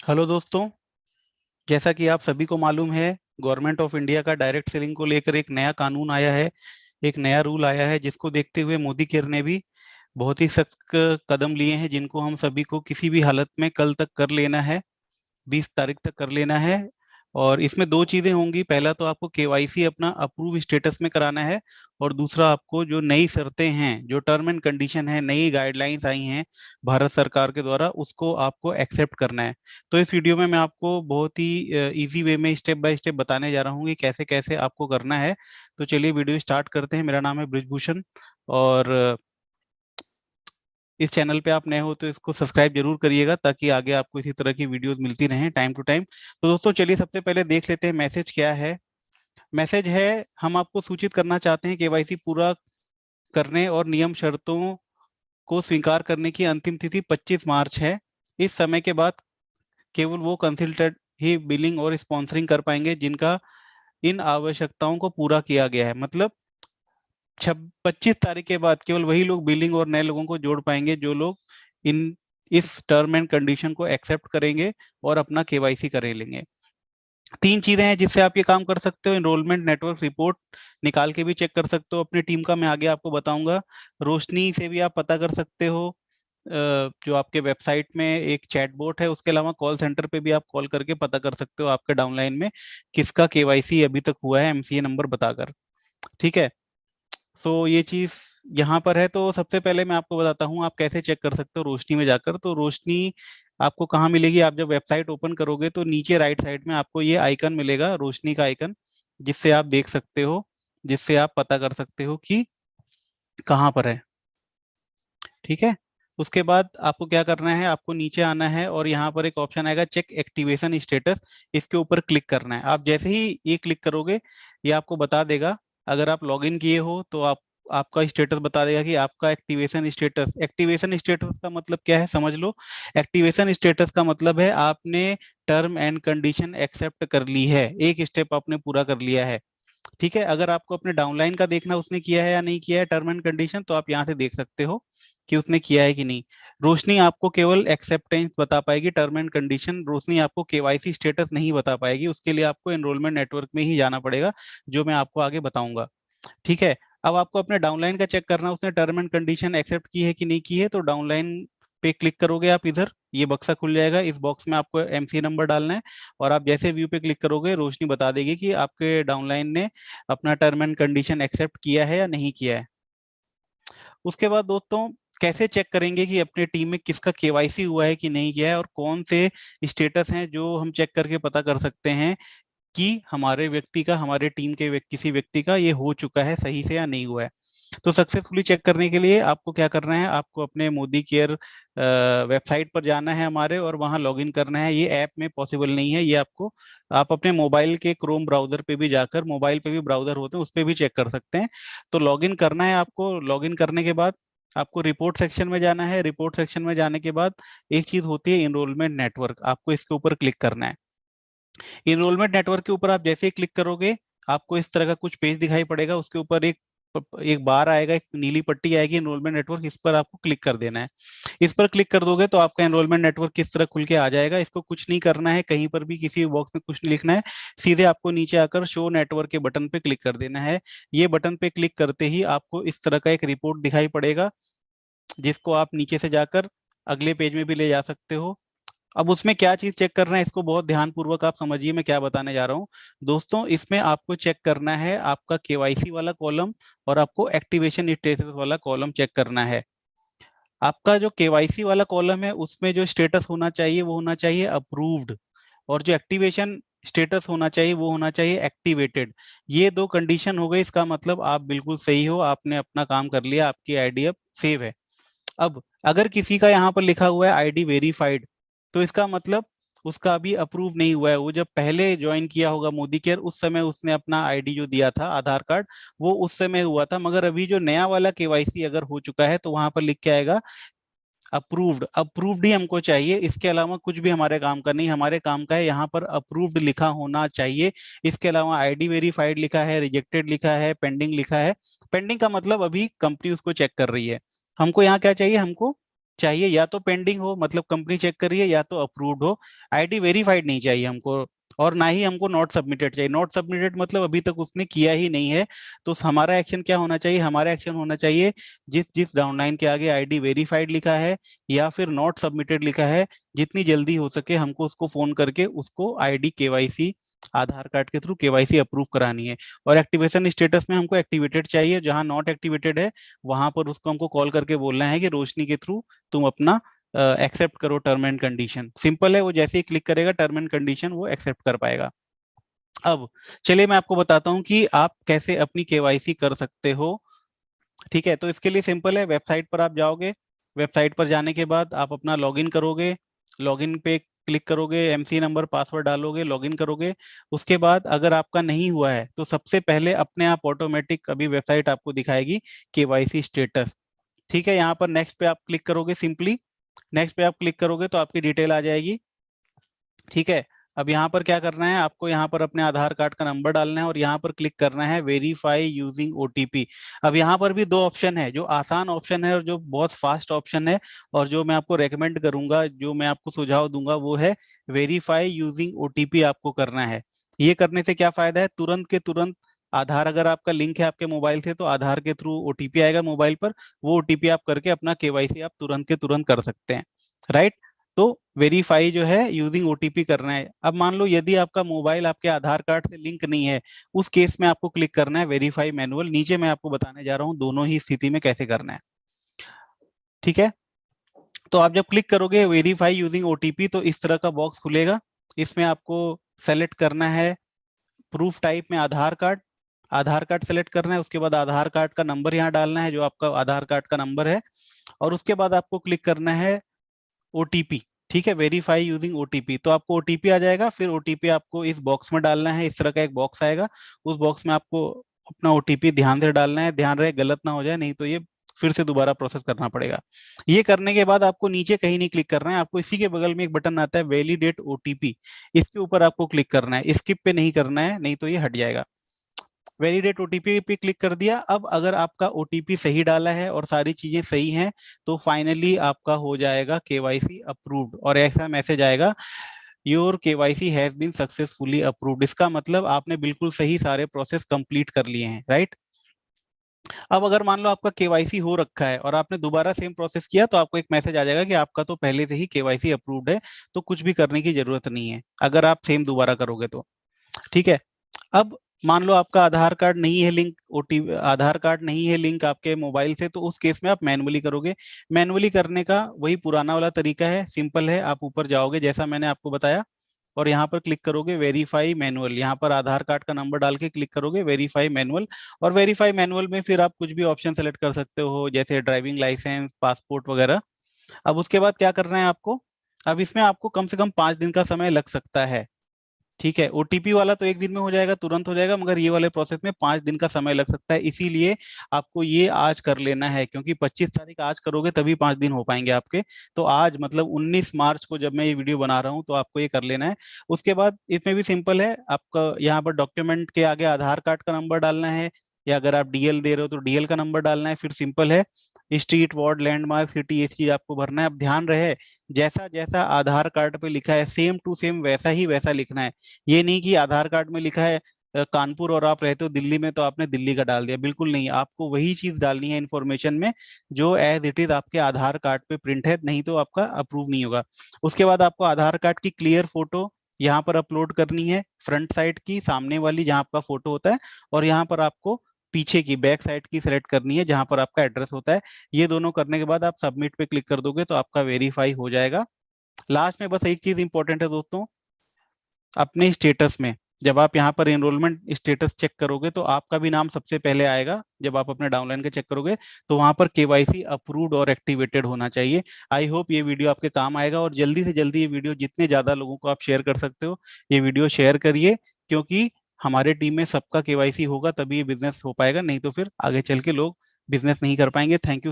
Hello दोस्तों। जैसा कि आप सभी को मालूम है, गवर्नमेंट ऑफ इंडिया का डायरेक्ट सेलिंग को लेकर एक नया कानून आया है, एक नया रूल आया है, जिसको देखते हुए मोदी केयर ने भी बहुत ही सख्त कदम लिए हैं, जिनको हम सभी को किसी भी हालत में कल तक कर लेना है, 20 तारीख तक कर लेना है। और इसमें दो चीजें होंगी। पहला तो आपको केवाईसी अपना अप्रूव स्टेटस में कराना है, और दूसरा आपको जो नई शर्तें हैं, जो टर्म एंड कंडीशन है, नई गाइडलाइंस आई हैं भारत सरकार के द्वारा, उसको आपको एक्सेप्ट करना है। तो इस वीडियो में मैं आपको बहुत ही इजी वे में स्टेप बाय स्टेप बताने जा रहा हूँ कि कैसे कैसे आपको करना है। तो चलिए वीडियो स्टार्ट करते हैं। मेरा नाम है ब्रिजभूषण, और इस चैनल पे आप नए हो तो इसको सब्सक्राइब जरूर करिएगा, ताकि आगे आपको इसी तरह की वीडियोस मिलती रहें टाइम टू टाइम। तो दोस्तों चलिए सबसे पहले देख लेते हैं मैसेज क्या है। मैसेज है, हम आपको सूचित करना चाहते हैं केवाईसी पूरा करने और नियम शर्तों को स्वीकार करने की अंतिम तिथि 25 मार्च है। इस समय के बाद केवल वो कंसल्टेंट ही बिलिंग और स्पॉन्सरिंग कर पाएंगे जिनका इन आवश्यकताओं को पूरा किया गया है। मतलब 25 तारीख के बाद केवल वही लोग बिलिंग और नए लोगों को जोड़ पाएंगे जो लोग इन इस टर्म एंड कंडीशन को एक्सेप्ट करेंगे और अपना केवाईसी करे लेंगे। तीन चीजें हैं जिससे आप ये काम कर सकते हो। एनरोलमेंट नेटवर्क रिपोर्ट निकाल के भी चेक कर सकते हो अपनी टीम का, मैं आगे आपको बताऊंगा। रोशनी से भी आप पता कर सकते हो। जो आपके वेबसाइट में एक चैटबॉट है, उसके अलावा कॉल सेंटर पे भी आप कॉल करके पता कर सकते हो आपके डाउनलाइन में किसका केवाईसी अभी तक हुआ है, एमसीए नंबर बताकर। ठीक है। सो ये चीज यहाँ पर है। तो सबसे पहले मैं आपको बताता हूँ आप कैसे चेक कर सकते हो रोशनी में जाकर। तो रोशनी आपको कहाँ मिलेगी? आप जब वेबसाइट ओपन करोगे तो नीचे राइट साइड में आपको ये आइकन मिलेगा, रोशनी का आइकन, जिससे आप देख सकते हो, जिससे आप पता कर सकते हो कि कहाँ पर है। ठीक है। उसके बाद आपको क्या करना है, आपको नीचे आना है और यहाँ पर एक ऑप्शन आएगा चेक एक्टिवेशन स्टेटस। इसके ऊपर क्लिक करना है। आप जैसे ही ये क्लिक करोगे, ये आपको बता देगा, अगर आप लॉगिन किए हो तो आप आपका स्टेटस बता देगा कि आपका एक्टिवेशन स्टेटस का मतलब क्या है, समझ लो। एक्टिवेशन स्टेटस का मतलब है आपने टर्म एंड कंडीशन एक्सेप्ट कर ली है, एक स्टेप आपने पूरा कर लिया है। ठीक है। अगर आपको अपने डाउनलाइन का देखना उसने किया है या नहीं किया है टर्म एंड कंडीशन, तो आप यहाँ से देख सकते हो कि उसने किया है कि नहीं। रोशनी आपको केवल एक्सेप्टेंस बता पाएगी, टर्म एंड कंडीशन। रोशनी आपको केवाईसी स्टेटस नहीं बता पाएगी, उसके लिए आपको एनरोलमेंट नेटवर्क में ही जाना पड़ेगा, जो मैं आपको आगे बताऊंगा। ठीक है। अब आपको अपने डाउनलाइन का चेक करना, उसने टर्म एंड कंडीशन एक्सेप्ट की है कि नहीं की है। तो डाउनलाइन पे क्लिक करोगे आप, इधर ये बक्सा खुल जाएगा। इस बॉक्स में आपको एमसी नंबर डालना है, और आप जैसे व्यू पे क्लिक करोगे रोशनी बता देगी कि आपके डाउनलाइन ने अपना टर्म एंड कंडीशन एक्सेप्ट किया है या नहीं किया है। उसके बाद दोस्तों कैसे चेक करेंगे कि अपने टीम में किसका केवाईसी हुआ है कि नहीं किया है, और कौन से स्टेटस हैं जो हम चेक करके पता कर सकते हैं कि हमारे व्यक्ति का, हमारे टीम के किसी व्यक्ति का ये हो चुका है सही से या नहीं हुआ है। तो सक्सेसफुली चेक करने के लिए आपको क्या करना है, आपको अपने मोदी केयर वेबसाइट पर जाना है हमारे, और वहां लॉगिन करना है। ये ऐप में पॉसिबल नहीं है, ये आपको आप अपने मोबाइल के क्रोम ब्राउजर पे भी जाकर, मोबाइल पे भी ब्राउजर होते हैं उस पे भी चेक कर सकते हैं। तो लॉगिन करना है आपको। लॉगिन करने के बाद आपको रिपोर्ट सेक्शन में जाना है। रिपोर्ट सेक्शन में जाने के बाद एक चीज होती है इनरोलमेंट नेटवर्क, आपको इसके ऊपर क्लिक करना है। इनरोलमेंट नेटवर्क के ऊपर आप जैसे ही क्लिक करोगे, आपको इस तरह का कुछ पेज दिखाई पड़ेगा। उसके ऊपर एक बार आएगा, एक नीली पट्टी आएगी इनरोलमेंट नेटवर्क, इस पर आपको क्लिक कर देना है। इस पर क्लिक कर दोगे तो आपका एनरोलमेंट नेटवर्क किस तरह खुल के आ जाएगा। इसको कुछ नहीं करना है, कहीं पर भी किसी बॉक्स में कुछ नहीं लिखना है। सीधे आपको नीचे आकर शो नेटवर्क के बटन पे क्लिक कर देना है। ये बटन पे क्लिक करते ही आपको इस तरह का एक रिपोर्ट दिखाई पड़ेगा, जिसको आप नीचे से जाकर अगले पेज में भी ले जा सकते हो। अब उसमें क्या चीज चेक करना है, इसको बहुत ध्यानपूर्वक आप समझिए मैं क्या बताने जा रहा हूँ। दोस्तों इसमें आपको चेक करना है आपका केवाईसी वाला कॉलम, और आपको एक्टिवेशन स्टेटस वाला कॉलम चेक करना है। आपका जो केवाईसी वाला कॉलम है उसमें जो स्टेटस होना चाहिए वो होना चाहिए अप्रूव्ड, और जो एक्टिवेशन स्टेटस होना चाहिए वो होना चाहिए एक्टिवेटेड। ये दो कंडीशन हो गई, इसका मतलब आप बिल्कुल सही हो, आपने अपना काम कर लिया, आपकी आईडी अब सेव है। अब अगर किसी का यहाँ पर लिखा हुआ है आईडी वेरीफाइड, तो इसका मतलब उसका अभी अप्रूव नहीं हुआ है। वो जब पहले ज्वाइन किया होगा मोदी केयर, उस समय उसने अपना आईडी जो दिया था आधार कार्ड, वो उस समय हुआ था। मगर अभी जो नया वाला केवाईसी अगर हो चुका है तो वहां पर लिख के आएगा अप्रूव्ड। अप्रूव्ड ही हमको चाहिए, इसके अलावा कुछ भी हमारे काम का नहीं। हमारे काम का है यहाँ पर अप्रूव्ड लिखा होना चाहिए। इसके अलावा आईडी वेरीफाइड लिखा है, रिजेक्टेड लिखा है, पेंडिंग लिखा है। पेंडिंग का मतलब अभी कंपनी उसको चेक कर रही है। हमको यहाँ क्या चाहिए, हमको चाहिए, या तो पेंडिंग हो मतलब कंपनी चेक कर रही है, या तो अप्रूव्ड हो। आईडी वेरीफाइड नहीं चाहिए हमको, और ना ही हमको नॉट सबमिटेड चाहिए। नॉट सबमिटेड मतलब अभी तक उसने किया ही नहीं है। तो हमारा एक्शन क्या होना चाहिए? हमारा एक्शन होना चाहिए, जिस जिस डाउनलाइन के आगे आईडी वेरीफाइड लिखा है या फिर नॉट सबमिटेड लिखा है, जितनी जल्दी हो सके हमको उसको फोन करके उसको आईडी केवाईसी आधार कार्ड के थ्रू केवाईसी अप्रूव करानी है। और एक्टिवेशन स्टेटस में हमको एक्टिवेटेड चाहिए, जहां नॉट एक्टिवेटेड है वहां पर उसको हमको कॉल करके बोलना है कि रोशनी के थ्रू तुम अपना एक्सेप्ट करो टर्म एंड कंडीशन। सिंपल है, वो जैसे ही क्लिक करेगा टर्म एंड कंडीशन वो एक्सेप्ट कर पाएगा। अब चलिए मैं आपको बताता हूँ कि आप कैसे अपनी केवाईसी कर सकते हो। ठीक है, तो इसके लिए सिंपल है, वेबसाइट पर आप जाओगे। वेबसाइट पर जाने के बाद आप अपना लॉगिन करोगे। लॉगिन पे क्लिक करोगे, एमसी नंबर पासवर्ड डालोगे, लॉगिन करोगे। उसके बाद अगर आपका नहीं हुआ है तो सबसे पहले अपने आप ऑटोमेटिक अभी वेबसाइट आपको दिखाएगी केवाईसी स्टेटस। ठीक है, यहाँ पर नेक्स्ट पे आप क्लिक करोगे। सिंपली नेक्स्ट पे आप क्लिक करोगे तो आपकी डिटेल आ जाएगी। ठीक है, अब यहाँ पर क्या करना है आपको? यहाँ पर अपने आधार कार्ड का नंबर डालना है और यहाँ पर क्लिक करना है वेरीफाई यूजिंग ओटीपी। अब यहाँ पर भी दो ऑप्शन है, जो आसान ऑप्शन है और जो बहुत फास्ट ऑप्शन है। और जो मैं आपको रेकमेंड करूंगा, जो मैं आपको सुझाव दूंगा, वो है वेरीफाई यूजिंग ओटीपी आपको करना है। ये करने से क्या फायदा है? तुरंत के तुरंत आधार अगर आपका लिंक है आपके मोबाइल से तो आधार के थ्रू ओटीपी आएगा मोबाइल पर। वो ओटीपी आप करके अपना केवाईसी आप तुरंत के तुरंत कर सकते हैं। राइट। तो वेरीफाई जो है यूजिंग ओटीपी करना है। अब मान लो यदि आपका मोबाइल आपके आधार कार्ड से लिंक नहीं है, उस केस में आपको क्लिक करना है वेरीफाई मैनुअल। नीचे मैं आपको बताने जा रहा हूँ दोनों ही स्थिति में कैसे करना है। ठीक है, तो आप जब क्लिक करोगे वेरीफाई यूजिंग ओटीपी तो इस तरह का बॉक्स खुलेगा। इसमें आपको सेलेक्ट करना है प्रूफ टाइप में आधार कार्ड। आधार कार्ड सेलेक्ट करना है, उसके बाद आधार कार्ड का नंबर यहाँ डालना है जो आपका आधार कार्ड का नंबर है। और उसके बाद आपको क्लिक करना है ओटीपी। ठीक है, वेरीफाई यूजिंग ओटीपी, तो आपको ओटीपी आ जाएगा। फिर ओटीपी आपको इस बॉक्स में डालना है, इस तरह का एक बॉक्स आएगा। उस बॉक्स में आपको अपना ओटीपी ध्यान से डालना है, ध्यान रहे गलत ना हो जाए, नहीं तो ये फिर से दोबारा प्रोसेस करना पड़ेगा। ये करने के बाद आपको नीचे कहीं नहीं क्लिक करना है, आपको इसी के बगल में एक बटन आता है वैलिडेट ओटीपी, इसके ऊपर आपको क्लिक करना है। स्किप पे नहीं करना है, नहीं तो ये हट जाएगा। वैलिडेट ओटीपी पे क्लिक कर दिया। अब अगर आपका ओटीपी सही डाला है और सारी चीजें सही हैं तो फाइनली आपका हो जाएगा केवाईसी अप्रूव्ड, और ऐसा मैसेज आएगा your KYC has been successfully approved. इसका मतलब आपने बिल्कुल सही सारे प्रोसेस कंप्लीट कर लिए हैं। राइट। अब अगर मान लो आपका केवाईसी हो रखा है और आपने दोबारा सेम प्रोसेस किया तो आपको एक मैसेज आ जाएगा कि आपका तो पहले से ही केवाईसी अप्रूव्ड है, तो कुछ भी करने की जरूरत नहीं है अगर आप सेम दोबारा करोगे तो। ठीक है, अब मान लो आपका आधार कार्ड नहीं है लिंक, ओटीपी आधार कार्ड नहीं है लिंक आपके मोबाइल से, तो उस केस में आप मैनुअली करोगे। मैनुअली करने का वही पुराना वाला तरीका है, सिंपल है। आप ऊपर जाओगे जैसा मैंने आपको बताया और यहाँ पर क्लिक करोगे वेरीफाई मैनुअल। यहाँ पर आधार कार्ड का नंबर डाल के क्लिक करोगे वेरीफाई मैनुअल। और वेरीफाई मैनुअल में फिर आप कुछ भी ऑप्शन सेलेक्ट कर सकते हो, जैसे ड्राइविंग लाइसेंस, पासपोर्ट वगैरह। अब उसके बाद क्या करना है आपको? अब इसमें आपको कम से कम 5 दिन का समय लग सकता है। ठीक है, ओटीपी वाला तो एक दिन में हो जाएगा, तुरंत हो जाएगा, मगर ये वाले प्रोसेस में 5 दिन का समय लग सकता है। इसीलिए आपको ये आज कर लेना है, क्योंकि 25 तारीख आज करोगे तभी 5 दिन हो पाएंगे आपके। तो आज मतलब 19 मार्च को जब मैं ये वीडियो बना रहा हूँ तो आपको ये कर लेना है। उसके बाद इसमें भी सिंपल है, आपका यहाँ पर डॉक्यूमेंट के आगे आधार कार्ड का नंबर डालना है, या अगर आप डीएल दे रहे हो तो डीएल का नंबर डालना है। फिर सिंपल है, स्ट्रीट, वार्ड, लैंडमार्क, सिटी, ये चीज आपको भरना है। अब ध्यान रहे जैसा जैसा आधार कार्ड पे लिखा है सेम टू सेम वैसा ही वैसा लिखना है। ये नहीं कि आधार कार्ड में लिखा है कानपुर और आप रहते हो दिल्ली में तो आपने दिल्ली का डाल दिया, बिल्कुल नहीं। आपको वही चीज डालनी है इन्फॉर्मेशन में जो एज इट इज आपके आधार कार्ड पे प्रिंट है, नहीं तो आपका अप्रूव नहीं होगा। उसके बाद आपको आधार कार्ड की क्लियर फोटो यहाँ पर अपलोड करनी है, फ्रंट साइड की सामने वाली जहाँ आपका फोटो होता है, और यहाँ पर आपको पीछे की बैक साइड की सिलेक्ट करनी है जहां पर आपका एड्रेस होता है। ये दोनों करने के बाद आप सबमिट पे क्लिक कर दोगे तो आपका वेरीफाई हो जाएगा। लास्ट में बस एक चीज इंपॉर्टेंट है दोस्तों, अपने स्टेटस में जब आप यहाँ पर एनरोलमेंट स्टेटस चेक करोगे तो आपका भी नाम सबसे पहले आएगा। जब आप अपने डाउनलाइन का चेक करोगे तो वहां पर केवाईसी अप्रूव्ड और एक्टिवेटेड होना चाहिए। आई होप ये वीडियो आपके काम आएगा, और जल्दी से जल्दी ये वीडियो जितने ज्यादा लोगों को आप शेयर कर सकते हो ये वीडियो शेयर करिए, क्योंकि हमारे टीम में सबका केवाईसी होगा तभी ये बिजनेस हो पाएगा, नहीं तो फिर आगे चल के लोग बिजनेस नहीं कर पाएंगे। Thank you.